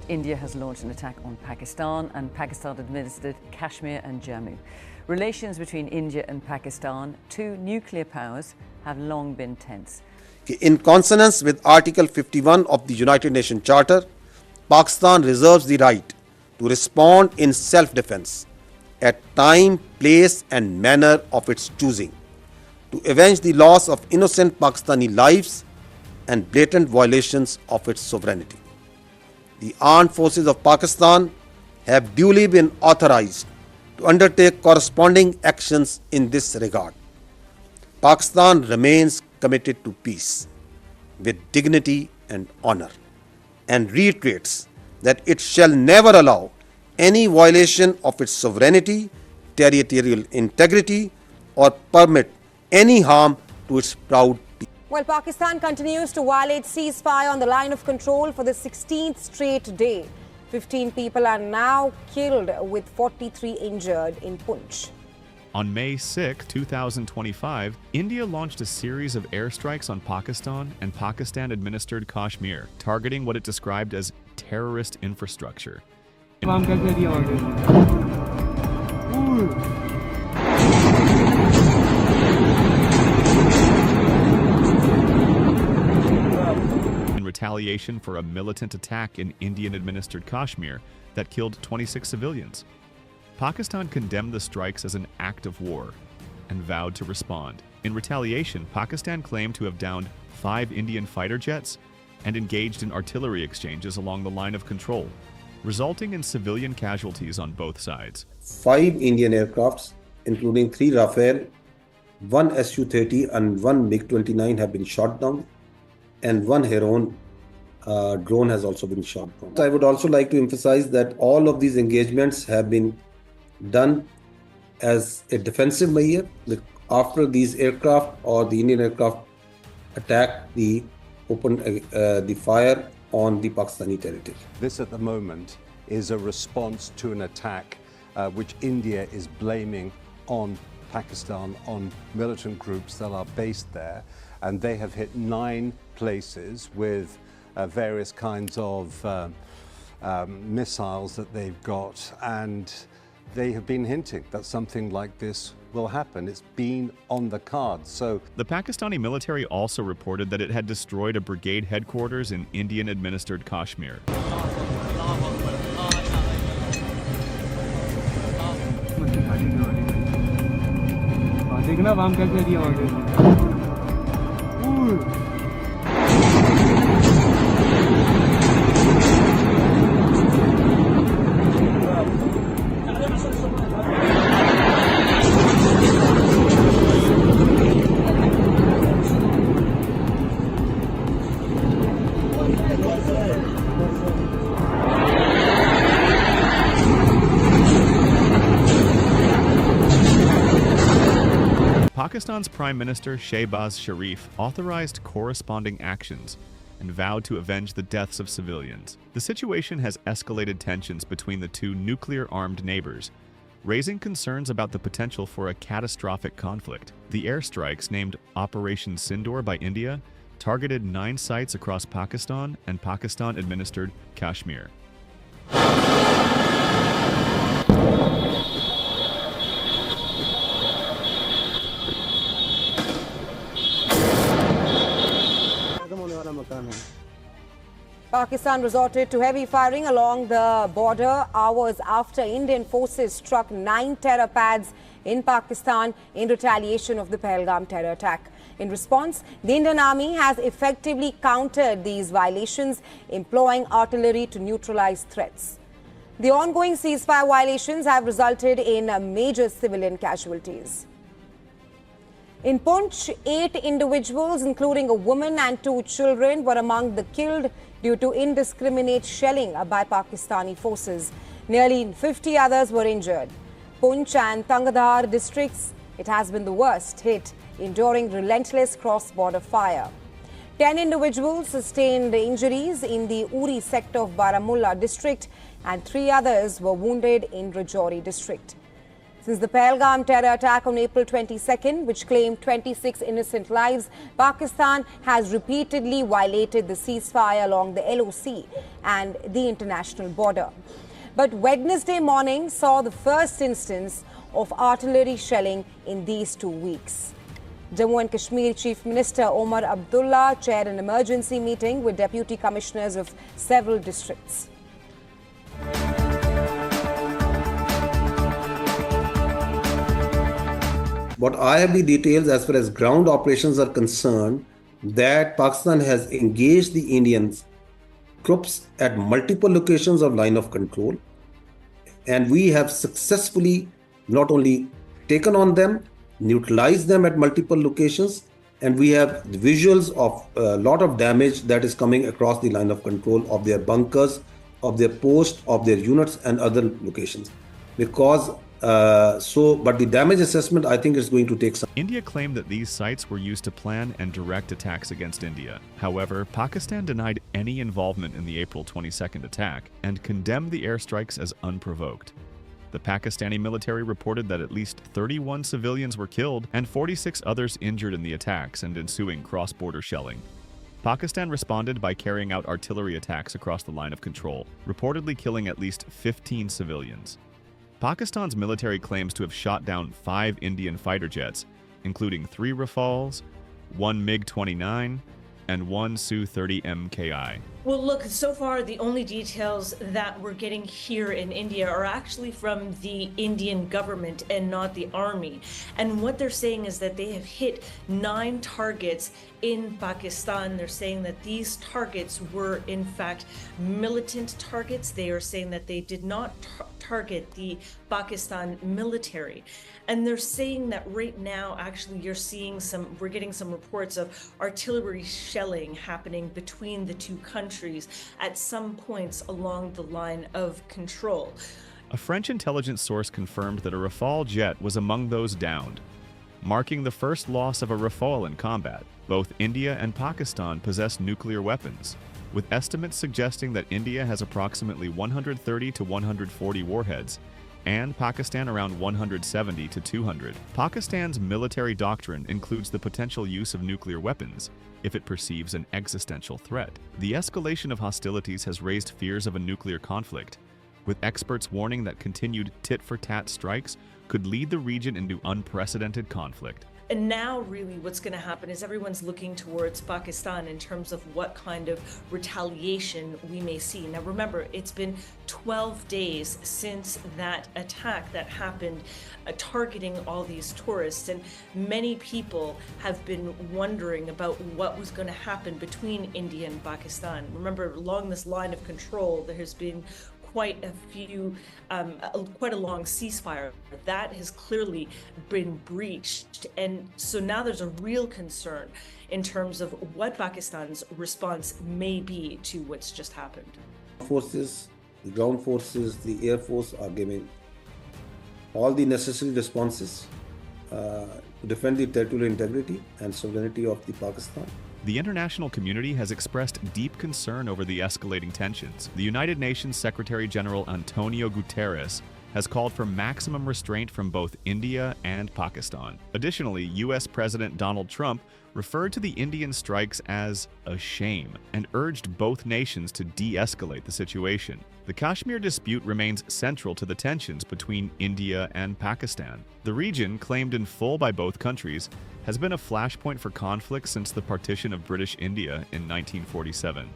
India has launched an attack on Pakistan and Pakistan-administered Kashmir and Jammu. Relations between India and Pakistan, two nuclear powers, have long been tense. In consonance with Article 51 of the United Nations Charter, Pakistan reserves the right to respond in self-defense at time, place and manner of its choosing, to avenge the loss of innocent Pakistani lives and blatant violations of its sovereignty. The armed forces of Pakistan have duly been authorized to undertake corresponding actions in this regard. Pakistan remains committed to peace with dignity and honor and reiterates that it shall never allow any violation of its sovereignty, territorial integrity or permit any harm to its proud people. Well, Pakistan continues to violate ceasefire on the line of control for the 16th straight day. 15 people are now killed with 43 injured in Poonch. On May 6, 2025, India launched a series of airstrikes on Pakistan and Pakistan-administered Kashmir, targeting what it described as terrorist infrastructure. In retaliation for a militant attack in Indian-administered Kashmir that killed 26 civilians. Pakistan condemned the strikes as an act of war and vowed to respond. In retaliation, Pakistan claimed to have downed 5 Indian fighter jets and engaged in artillery exchanges along the line of control, resulting in civilian casualties on both sides. 5 Indian aircrafts, including 3 Rafale, 1 Su-30 and 1 MiG-29 have been shot down, and 1 Heron drone has also been shot down. I would also like to emphasize that all of these engagements have been done as a defensive measure. After these aircraft or the Indian aircraft attack, the fire on the Pakistani territory. This at the moment is a response to an attack which India is blaming on Pakistan, on militant groups that are based there, and they have hit 9 places with various kinds of missiles that they've got, and they have been hinting that something like this will happen. It's been on the cards. So the Pakistani military also reported that it had destroyed a brigade headquarters in Indian-administered Kashmir. Pakistan's Prime Minister Shehbaz Sharif authorized corresponding actions and vowed to avenge the deaths of civilians. The situation has escalated tensions between the two nuclear-armed neighbors, raising concerns about the potential for a catastrophic conflict. The airstrikes, named Operation Sindoor by India, targeted 9 sites across Pakistan and Pakistan-administered Kashmir. Pakistan resorted to heavy firing along the border hours after Indian forces struck 9 terror pads in Pakistan in retaliation of the Pahalgam terror attack. In response, the Indian Army has effectively countered these violations, employing artillery to neutralize threats. The ongoing ceasefire violations have resulted in major civilian casualties. In Poonch, 8 individuals, including a woman and 2 children, were among the killed due to indiscriminate shelling by Pakistani forces. Nearly 50 others were injured. Poonch and Tangadhar districts, it has been the worst hit, enduring relentless cross-border fire. 10 individuals sustained injuries in the Uri sector of Baramulla district, and 3 others were wounded in Rajouri district. Since the Pahalgam terror attack on April 22nd, which claimed 26 innocent lives, Pakistan has repeatedly violated the ceasefire along the LOC and the international border. But Wednesday morning saw the first instance of artillery shelling in these 2 weeks. Jammu and Kashmir Chief Minister Omar Abdullah chaired an emergency meeting with deputy commissioners of several districts. What I have the details as far as ground operations are concerned, that Pakistan has engaged the Indian troops at multiple locations of line of control, and we have successfully not only taken on them, neutralized them at multiple locations, and we have visuals of a lot of damage that is coming across the line of control of their bunkers, of their posts, of their units and other locations. Because but the damage assessment, I think, is going to take some. India claimed that these sites were used to plan and direct attacks against India. However, Pakistan denied any involvement in the April 22nd attack and condemned the airstrikes as unprovoked. The Pakistani military reported that at least 31 civilians were killed and 46 others injured in the attacks and ensuing cross-border shelling. Pakistan responded by carrying out artillery attacks across the line of control, reportedly killing at least 15 civilians. Pakistan's military claims to have shot down 5 Indian fighter jets, including 3 Rafales, 1 MiG-29, and 1 Su-30 MKI. Well, look, so far the only details that we're getting here in India are actually from the Indian government and not the army. And what they're saying is that they have hit 9 targets in Pakistan. They're saying that these targets were in fact militant targets. They are saying that they did not target the Pakistan military. And they're saying that right now, actually, we're getting some reports of artillery shelling happening between the two countries at some points along the line of control. A French intelligence source confirmed that a Rafale jet was among those downed, marking the first loss of a Rafale in combat. Both India and Pakistan possess nuclear weapons, with estimates suggesting that India has approximately 130 to 140 warheads, and Pakistan around 170 to 200. Pakistan's military doctrine includes the potential use of nuclear weapons if it perceives an existential threat. The escalation of hostilities has raised fears of a nuclear conflict, with experts warning that continued tit-for-tat strikes could lead the region into unprecedented conflict. And now really what's going to happen is everyone's looking towards Pakistan in terms of what kind of retaliation we may see. Now remember, it's been 12 days since that attack that happened targeting all these tourists, and many people have been wondering about what was going to happen between India and Pakistan. Remember, along this line of control, there has been quite a long ceasefire that has clearly been breached, and so now there's a real concern in terms of what Pakistan's response may be to what's just happened. Forces, the ground forces, the air force are giving all the necessary responses to defend the territorial integrity and sovereignty of the Pakistan. The international community has expressed deep concern over the escalating tensions. The United Nations Secretary General Antonio Guterres has called for maximum restraint from both India and Pakistan. Additionally, U.S. President Donald Trump referred to the Indian strikes as a shame and urged both nations to de-escalate the situation. The Kashmir dispute remains central to the tensions between India and Pakistan. The region, claimed in full by both countries, has been a flashpoint for conflict since the partition of British India in 1947.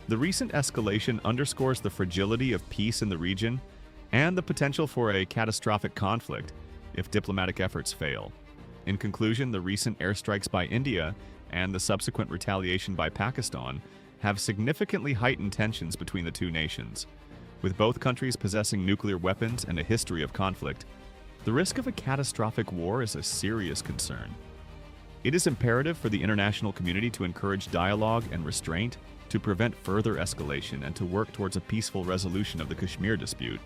The recent escalation underscores the fragility of peace in the region and the potential for a catastrophic conflict if diplomatic efforts fail. In conclusion, the recent airstrikes by India and the subsequent retaliation by Pakistan have significantly heightened tensions between the two nations. With both countries possessing nuclear weapons and a history of conflict, the risk of a catastrophic war is a serious concern. It is imperative for the international community to encourage dialogue and restraint to prevent further escalation and to work towards a peaceful resolution of the Kashmir dispute.